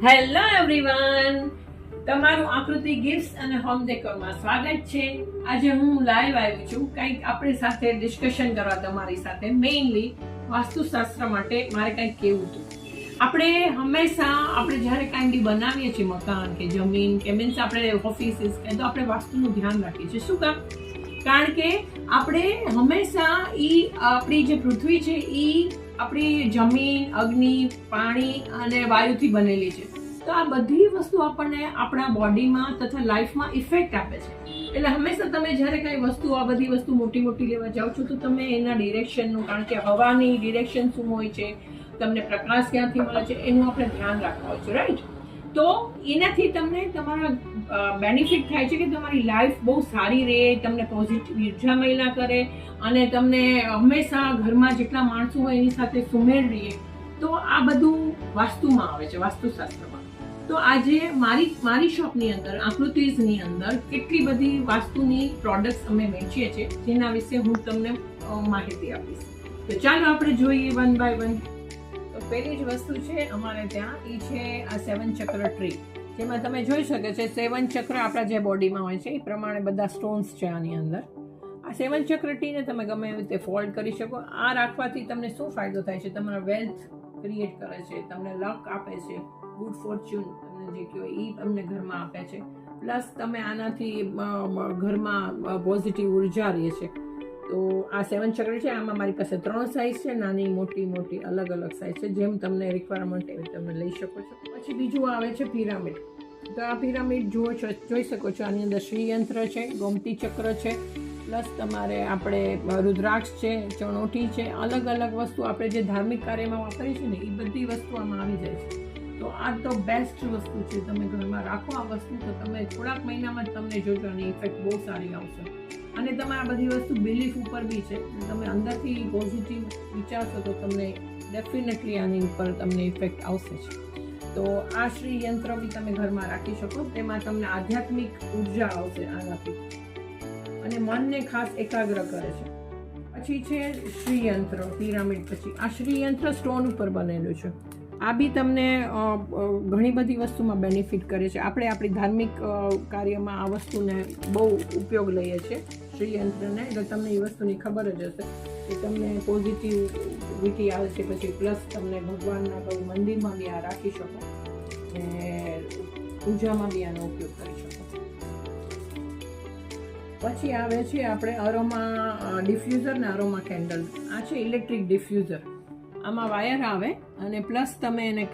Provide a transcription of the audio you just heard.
Hello everyone, તમારું આકૃતિ gifts અને હોમ ડેકોરમાં સ્વાગત છે. આજે હું લાઈવ આવી છું કંઈક આપણી સાથે ડિસ્કશન કરવા તમારી સાથે. મેઇનલી વાસ્તુશાસ્ત્ર માટે મારે કંઈક કહેવું હતું. આપણે હંમેશા જ્યારે કાંઈ બી બનાવીએ છીએ મકાન કે જમીન કે મીન્સ આપણે ઓફિસીસ કે તો આપણે વાસ્તુનું ધ્યાન રાખીએ છીએ. શું કામ? કારણ કે આપણે હંમેશા આપણી જે પૃથ્વી છે એ આપણી જમીન, અગ્નિ, પાણી અને વાયુથી બનેલી છે. તો આ બધી વસ્તુ આપણને આપણા બોડીમાં તથા લાઈફમાં ઇફેક્ટ આપે છે. એટલે હંમેશા તમે જ્યારે કાંઈ વસ્તુ આ બધી વસ્તુ મોટી મોટી લેવા જાઓ છો તો તમે એના ડિરેક્શનનું, કારણ કે હવાની ડિરેક્શન શું હોય છે, તમને પ્રકાશ ક્યાંથી મળે છે, એનું આપણે ધ્યાન રાખવા હોય છે, રાઈટ? તો એનાથી તમને તમારા બેનિફિટ થાય છે કે તમારી લાઈફ બહુ સારી રહે, તમને પોઝિટિવ ઉર્જા મહિલા કરે અને તમને હંમેશા ઘરમાં જેટલા માણસો હોય એની સાથે સુમેળ રહીએ. તો આ બધું વાસ્તુમાં આવે છે, વાસ્તુશાસ્ત્રમાં. તો આજે મારી શોપની અંદર, આકૃતિઝની અંદર કેટલી બધી વાસ્તુની પ્રોડક્ટ્સ અમે વેચીએ છીએ, જેના વિશે હું તમને માહિતી આપીશ. તો ચાલો આપણે જોઈએ વન બાય વન. તો પહેલી જ વસ્તુ છે અમારે ત્યાં, એ છે આ 7 ચક્ર ટ્રી, જેમાં તમે જોઈ શકો છો 7 ચક્ર આપણા જે બોડીમાં હોય છે એ પ્રમાણે બધા સ્ટોન્સ છે આની અંદર. આ 7 ચક્ર ટ્રીને તમે ગમે એવી રીતે ફોલ્ડ કરી શકો. આ રાખવાથી તમને શું ફાયદો થાય છે? તમારા વેલ્થ ક્રિએટ કરે છે, તમને લક આપે છે, ગુડ ફોર્ચ્યુન તમને જે કહો એ તમને ઘરમાં આપે છે. પ્લસ તમે આનાથી ઘરમાં પોઝિટિવ ઉર્જા રહે છે. તો આ 7 ચક્ર છે. આમાં મારી પાસે 3 સાઇઝ છે, નાની, મોટી અલગ અલગ સાઇઝ છે. જેમ તમને રિક્વાયરમેન્ટ એવી તમે લઈ શકો છો. પછી બીજું આવે છે પિરામિડ. તો આ પિરામિડ જોઈ શકો છો. આની અંદર શ્રીયંત્ર છે, ગોમતી ચક્ર છે, પ્લસ તમારે આપણે રુદ્રાક્ષ છે, ચણોઠી છે, અલગ અલગ વસ્તુ આપણે જે ધાર્મિક કાર્યમાં વાપરીએ છીએ ને એ બધી વસ્તુ આમાં આવી જાય છે. તો આ તો બેસ્ટ વસ્તુ છે. તમે ઘરમાં રાખો આ વસ્તુ તો તમે થોડાક મહિનામાં જ તમને જોજો આની ઇફેક્ટ બહુ સારી આવશે. અને તમારા બધી વસ્તુ બિલીફ ઉપર બી છે. તમે અંદરથી પોઝિટિવ વિચારશો તો તમને ડેફિનેટલી આની ઉપર તમને ઇફેક્ટ આવશે જ. તો આ શ્રી યંત્ર બી તમે ઘરમાં રાખી શકો. તેમાં તમને આધ્યાત્મિક ઉર્જા આવશે આનાથી અને મનને ખાસ એકાગ્ર કરે છે. પછી છે શ્રીયંત્ર પિરામિડ. પછી આ શ્રીયંત્ર સ્ટોન ઉપર બનેલું છે. આ બી તમને ઘણી બધી વસ્તુમાં બેનિફિટ કરે છે. આપણે આપણી ધાર્મિક કાર્યમાં આ વસ્તુને બહુ ઉપયોગ લઈએ છીએ, શ્રીયંત્રને. એટલે તમને એ વસ્તુની ખબર જ હશે કે તમને પોઝિટિવિટી આવે છે. પછી પ્લસ તમને ભગવાનના કોઈ મંદિરમાં બી આ રાખી શકો અને પૂજામાં બી આનો ઉપયોગ કરી શકો. પછી આવે છે આપણે અરોમા ડિફ્યુઝર ને અરોમા કેન્ડલ. આ છે ઇલેક્ટ્રિક ડિફ્યુઝર. આમાં વાયર આવે અને પ્લસ તમે એને